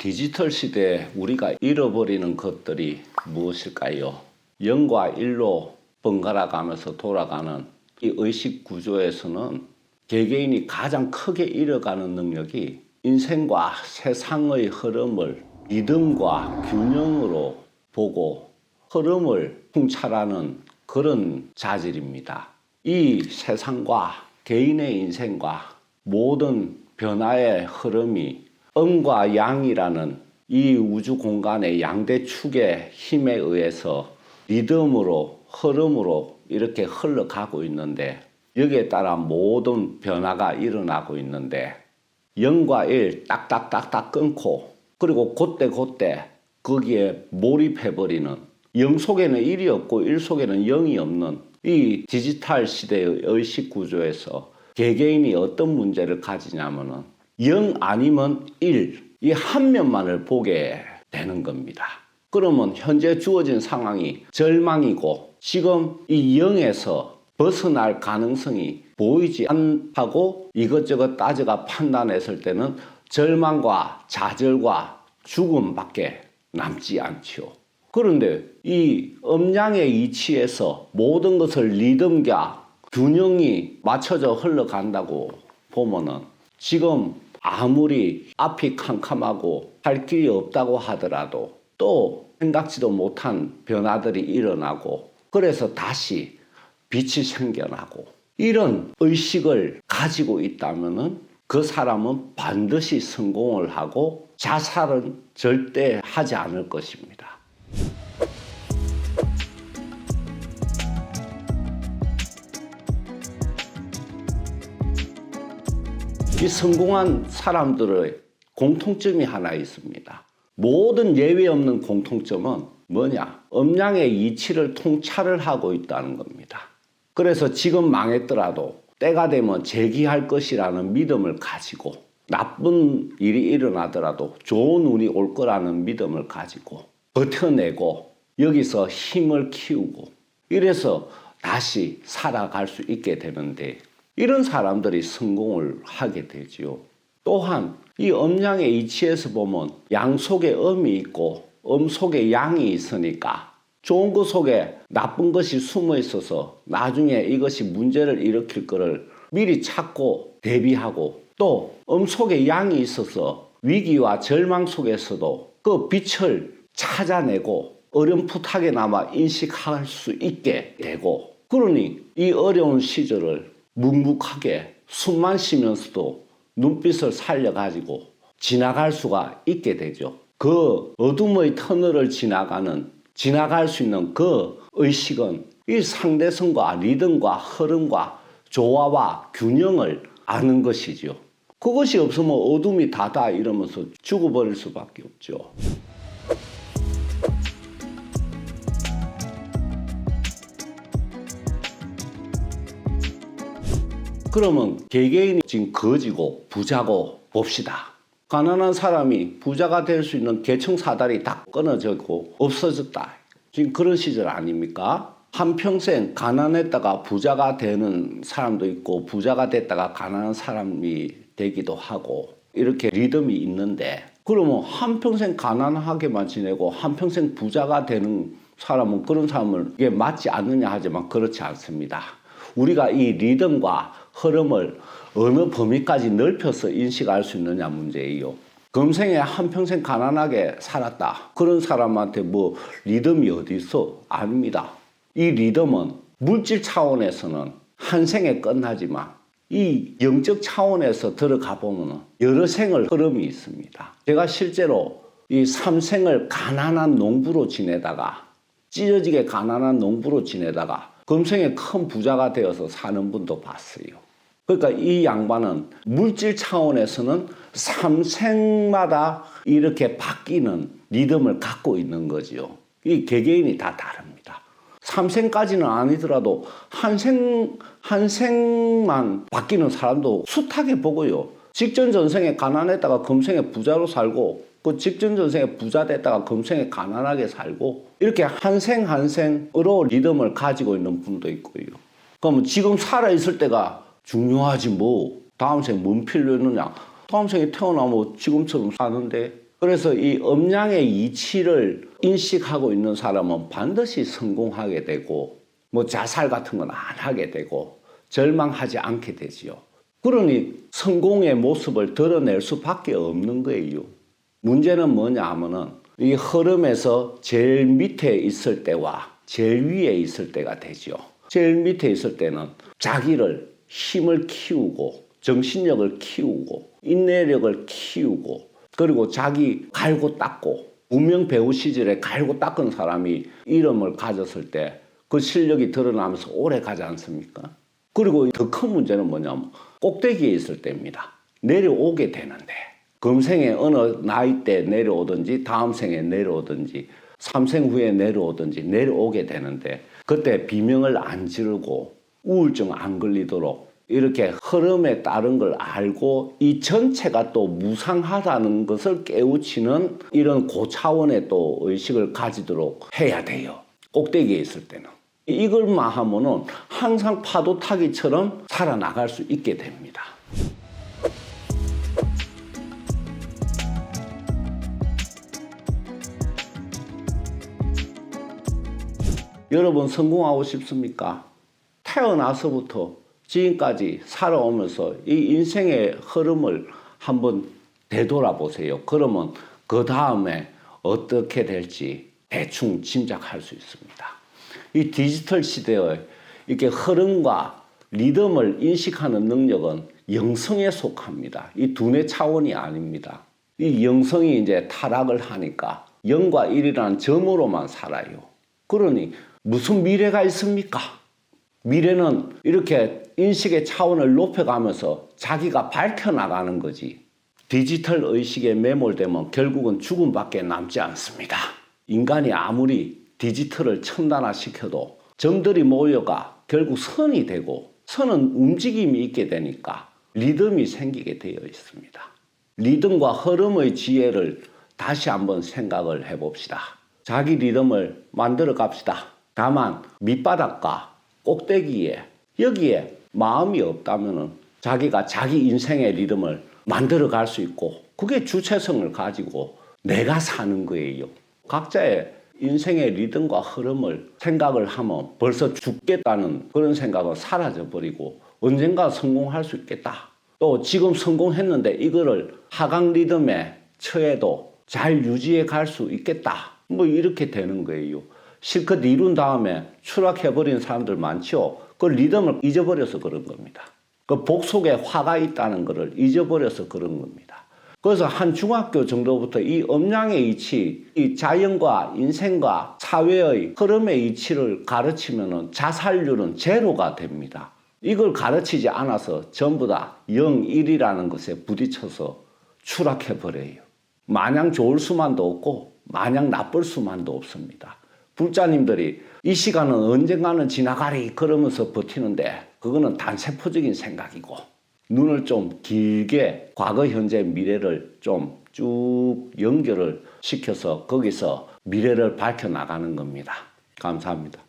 디지털 시대에 우리가 잃어버리는 것들이 무엇일까요? 0과 1로 번갈아 가면서 돌아가는 이 의식 구조에서는 개개인이 가장 크게 잃어가는 능력이 인생과 세상의 흐름을 리듬과 균형으로 보고 흐름을 통찰하는 그런 자질입니다. 이 세상과 개인의 인생과 모든 변화의 흐름이 음과 양이라는 이 우주 공간의 양대 축의 힘에 의해서 리듬으로 흐름으로 이렇게 흘러가고 있는데 여기에 따라 모든 변화가 일어나고 있는데 0과 1 딱딱딱딱 끊고 그리고 그때 거기에 몰입해버리는 0 속에는 1이 없고 1 속에는 0이 없는 이 디지털 시대의 의식 구조에서 개개인이 어떤 문제를 가지냐면은 0 아니면 1 이 한 면만을 보게 되는 겁니다. 그러면 현재 주어진 상황이 절망이고 지금 이 0에서 벗어날 가능성이 보이지 않다고 이것저것 따져가 판단했을 때는 절망과 좌절과 죽음밖에 남지 않지요. 그런데 이 음양의 이치에서 모든 것을 리듬과 균형이 맞춰져 흘러간다고 보면은 지금 아무리 앞이 캄캄하고 할 길이 없다고 하더라도 또 생각지도 못한 변화들이 일어나고 그래서 다시 빛이 생겨나고 이런 의식을 가지고 있다면은 그 사람은 반드시 성공을 하고 자살은 절대 하지 않을 것입니다. 이 성공한 사람들의 공통점이 하나 있습니다. 모든 예외 없는 공통점은 뭐냐? 음양의 이치를 통찰을 하고 있다는 겁니다. 그래서 지금 망했더라도 때가 되면 재기할 것이라는 믿음을 가지고 나쁜 일이 일어나더라도 좋은 운이 올 거라는 믿음을 가지고 버텨내고 여기서 힘을 키우고 이래서 다시 살아갈 수 있게 되는데 이런 사람들이 성공을 하게 되지요. 또한 이 음양의 이치에서 보면 양 속에 음이 있고 음 속에 양이 있으니까 좋은 것 속에 나쁜 것이 숨어 있어서 나중에 이것이 문제를 일으킬 것을 미리 찾고 대비하고 또 속에 양이 있어서 위기와 절망 속에서도 그 빛을 찾아내고 어렴풋하게나마 인식할 수 있게 되고 그러니 이 어려운 시절을 묵묵하게 숨만 쉬면서도 눈빛을 살려가지고 지나갈 수가 있게 되죠. 그 어둠의 터널을 지나갈 수 있는 그 의식은 이 상대성과 리듬과 흐름과 조화와 균형을 아는 것이죠. 그것이 없으면 어둠이 다다 이러면서 죽어버릴 수밖에 없죠. 그러면 개개인이 지금 거지고 부자고 봅시다. 가난한 사람이 부자가 될 수 있는 계층사달이 다 끊어졌고 없어졌다. 지금 그런 시절 아닙니까? 한평생 가난했다가 부자가 되는 사람도 있고 부자가 됐다가 가난한 사람이 되기도 하고 이렇게 리듬이 있는데 그러면 한평생 가난하게만 지내고 한평생 부자가 되는 사람은 그런 사람은 이게 맞지 않느냐 하지만 그렇지 않습니다. 우리가 이 리듬과 흐름을 어느 범위까지 넓혀서 인식할 수 있느냐 문제예요. 금생에 한평생 가난하게 살았다. 그런 사람한테 뭐 리듬이 어디 있어? 아닙니다. 이 리듬은 물질 차원에서는 한 생에 끝나지만 이 영적 차원에서 들어가 보면 여러 생을 흐름이 있습니다. 제가 실제로 이 3생을 가난한 농부로 지내다가 찢어지게 가난한 농부로 지내다가 금생에 큰 부자가 되어서 사는 분도 봤어요. 그러니까 이 양반은 물질 차원에서는 3생마다 이렇게 바뀌는 리듬을 갖고 있는 거죠. 이 개개인이 다 다릅니다. 3생까지는 아니더라도 한 생만 바뀌는 사람도 숱하게 보고요. 직전 전생에 가난했다가 금생에 부자로 살고 그 직전 전생에 부자 됐다가 금생에 가난하게 살고 이렇게 한 생으로 리듬을 가지고 있는 분도 있고요. 그럼 지금 살아있을 때가 중요하지 뭐 다음 생에 뭔 필요 있느냐. 다음 생에 태어나면 지금처럼 사는데 그래서 이 음양의 이치를 인식하고 있는 사람은 반드시 성공하게 되고 뭐 자살 같은 건 안 하게 되고 절망하지 않게 되지요. 그러니 성공의 모습을 드러낼 수밖에 없는 거예요. 문제는 뭐냐 하면은 이 흐름에서 제일 밑에 있을 때와 제일 위에 있을 때가 되죠. 제일 밑에 있을 때는 자기를 힘을 키우고 정신력을 키우고 인내력을 키우고 그리고 자기 갈고 닦고 무명 배우 시절에 갈고 닦은 사람이 이름을 가졌을 때 그 실력이 드러나면서 오래 가지 않습니까? 그리고 더 큰 문제는 뭐냐면 꼭대기에 있을 때입니다. 내려오게 되는데 금생에 어느 나이 때 내려오든지 다음 생에 내려오든지 3생 후에 내려오든지 내려오게 되는데 그때 비명을 안 지르고 우울증 안 걸리도록 이렇게 흐름에 따른 걸 알고 이 전체가 또 무상하다는 것을 깨우치는 이런 고차원의 또 의식을 가지도록 해야 돼요. 꼭대기에 있을 때는. 이걸만 하면은 항상 파도 타기처럼 살아나갈 수 있게 됩니다. 여러분 성공하고 싶습니까? 태어나서부터 지금까지 살아오면서 이 인생의 흐름을 한번 되돌아보세요. 그러면 그 다음에 어떻게 될지 대충 짐작할 수 있습니다. 이 디지털 시대의 이렇게 흐름과 리듬을 인식하는 능력은 영성에 속합니다. 이 두뇌 차원이 아닙니다. 이 영성이 이제 타락을 하니까 0과 1이라는 점으로만 살아요. 그러니 무슨 미래가 있습니까? 미래는 이렇게 인식의 차원을 높여가면서 자기가 밝혀나가는 거지. 디지털 의식에 매몰되면 결국은 죽음밖에 남지 않습니다. 인간이 아무리 디지털을 첨단화시켜도 점들이 모여가 결국 선이 되고 선은 움직임이 있게 되니까 리듬이 생기게 되어 있습니다. 리듬과 흐름의 지혜를 다시 한번 생각을 해봅시다. 자기 리듬을 만들어 갑시다. 다만 밑바닥과 꼭대기에 여기에 마음이 없다면 자기가 자기 인생의 리듬을 만들어 갈 수 있고 그게 주체성을 가지고 내가 사는 거예요. 각자의 인생의 리듬과 흐름을 생각을 하면 벌써 죽겠다는 그런 생각은 사라져 버리고 언젠가 성공할 수 있겠다. 또 지금 성공했는데 이거를 하강 리듬에 처해도 잘 유지해 갈 수 있겠다. 뭐 이렇게 되는 거예요. 실컷 이룬 다음에 추락해버린 사람들 많죠. 그 리듬을 잊어버려서 그런 겁니다. 그 복 속에 화가 있다는 것을 잊어버려서 그런 겁니다. 그래서 한 중학교 정도부터 이 음양의 이치, 이 자연과 인생과 사회의 흐름의 이치를 가르치면 자살률은 제로가 됩니다. 이걸 가르치지 않아서 전부 다 0, 1이라는 것에 부딪혀서 추락해버려요. 마냥 좋을 수만도 없고 마냥 나쁠 수만도 없습니다. 불자님들이 이 시간은 언젠가는 지나가리 그러면서 버티는데 그거는 단세포적인 생각이고 눈을 좀 길게 과거, 현재, 미래를 좀 쭉 연결을 시켜서 거기서 미래를 밝혀나가는 겁니다. 감사합니다.